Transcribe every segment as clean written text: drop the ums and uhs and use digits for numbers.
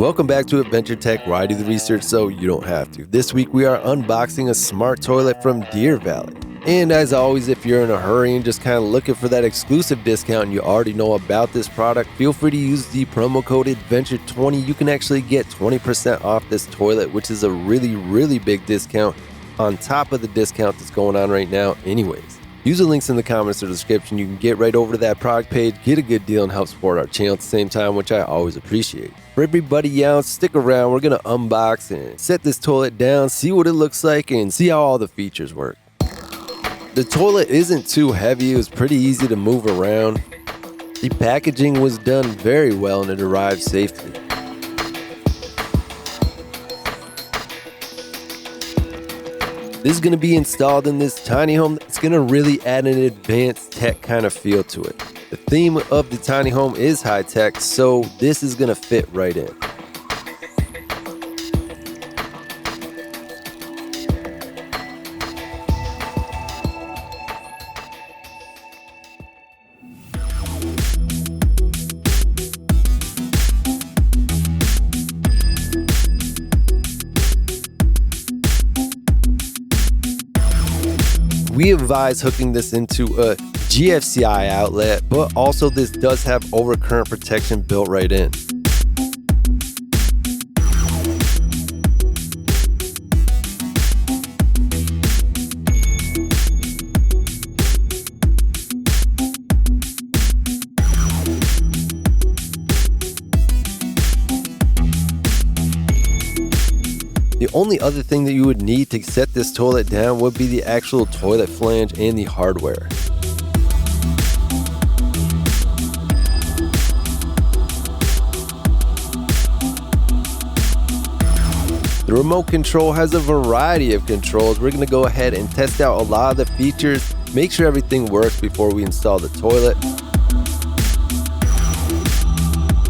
Welcome back to Adventure Tech, where I do the research so you don't have to. This week we are unboxing a smart toilet from DeerValley. And as always, if you're in a hurry and just kind of looking for that exclusive discount and you already know about this product, feel free to use the promo code ADVENTURE20. You can actually get 20% off this toilet, which is a really big discount on top of the discount that's going on right now anyways. Use the links in the comments or description. You can get right over to that product page, get a good deal, and help support our channel at the same time, which I always appreciate. For everybody else, stick around. We're going to unbox and set this toilet down, see what it looks like, and see how all the features work. The toilet isn't too heavy. It was pretty easy to move around. The packaging was done very well and it arrived safely. This is going to be installed in this tiny home. It's going to really add an advanced tech kind of feel to it. The theme of the tiny home is high tech, so this is going to fit right in. We advise hooking this into a GFCI outlet, but also this does have overcurrent protection built right in. The only other thing that you would need to set this toilet down would be the actual toilet flange and the hardware. The remote control has a variety of controls. We're going to go ahead and test out a lot of the features, make sure everything works before we install the toilet.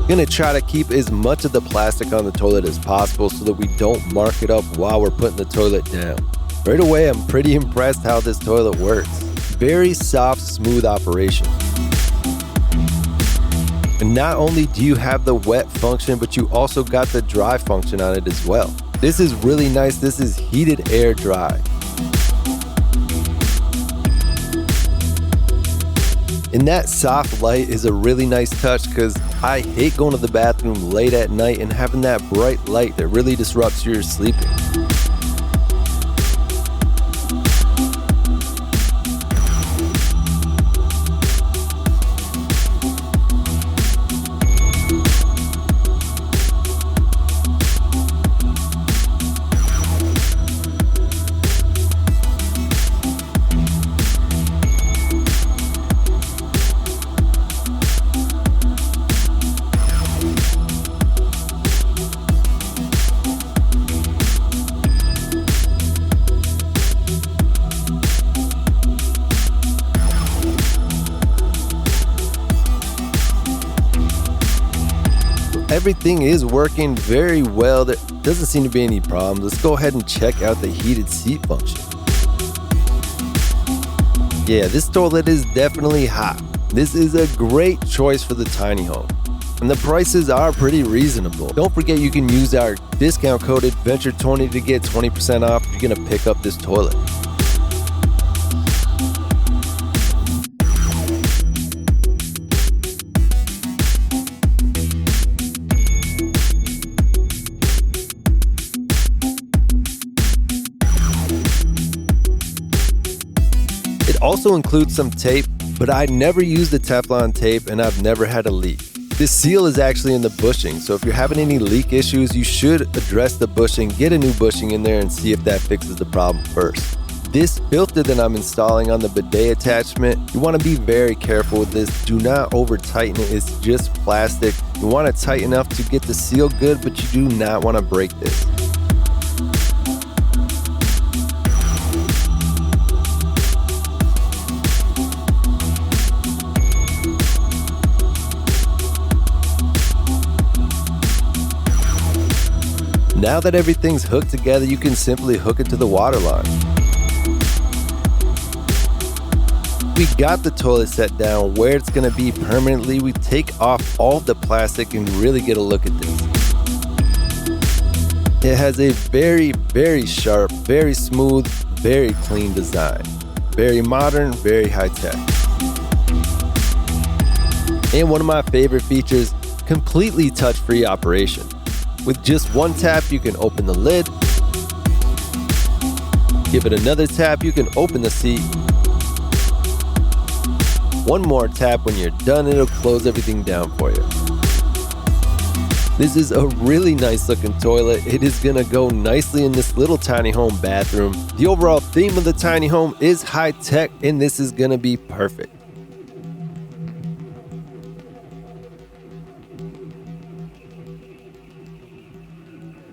Going to try to keep as much of the plastic on the toilet as possible so that we don't mark it up while we're putting the toilet down. Right away, I'm pretty impressed how this toilet works. Very soft, smooth operation. And not only do you have the wet function, but you also got the dry function on it as well. This is really nice. This is heated air dry. And that soft light is a really nice touch because I hate going to the bathroom late at night and having that bright light that really disrupts your sleeping. Everything is working very well. There doesn't seem to be any problems. Let's go ahead and check out the heated seat function. Yeah, this toilet is definitely hot. This is a great choice for the tiny home. And the prices are pretty reasonable. Don't forget you can use our discount code ADVENTURE20 to get 20% off if you're gonna pick up this toilet. It also includes some tape, but I never used the Teflon tape and I've never had a leak. This seal is actually in the bushing, so if you're having any leak issues, you should address the bushing, get a new bushing in there and see if that fixes the problem first. This filter that I'm installing on the bidet attachment, you want to be very careful with this. Do not over tighten it, it's just plastic. You want it tight enough to get the seal good, but you do not want to break this. Now that everything's hooked together, you can simply hook it to the water line. We got the toilet set down where it's going to be permanently. We take off all the plastic and really get a look at this. It has a very, very sharp, very smooth, very clean design. Very modern, very high tech. And one of my favorite features, completely touch-free operation. With just one tap, you can open the lid. Give it another tap, you can open the seat. One more tap, when you're done, it'll close everything down for you. This is a really nice looking toilet. It is gonna go nicely in this little tiny home bathroom. The overall theme of the tiny home is high tech, and this is gonna be perfect.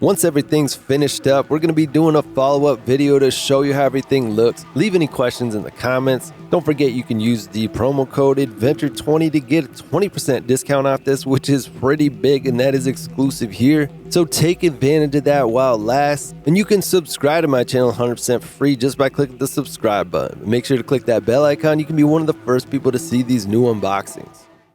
Once everything's finished up, we're going to be doing a follow-up video to show you how everything looks. Leave any questions in the comments. Don't forget you can use the promo code ADVENTURE20 to get a 20% discount off this, which is pretty big, and that is exclusive here. So take advantage of that while it lasts. And you can subscribe to my channel 100% for free just by clicking the subscribe button. Make sure to click that bell icon. You can be one of the first people to see these new unboxings.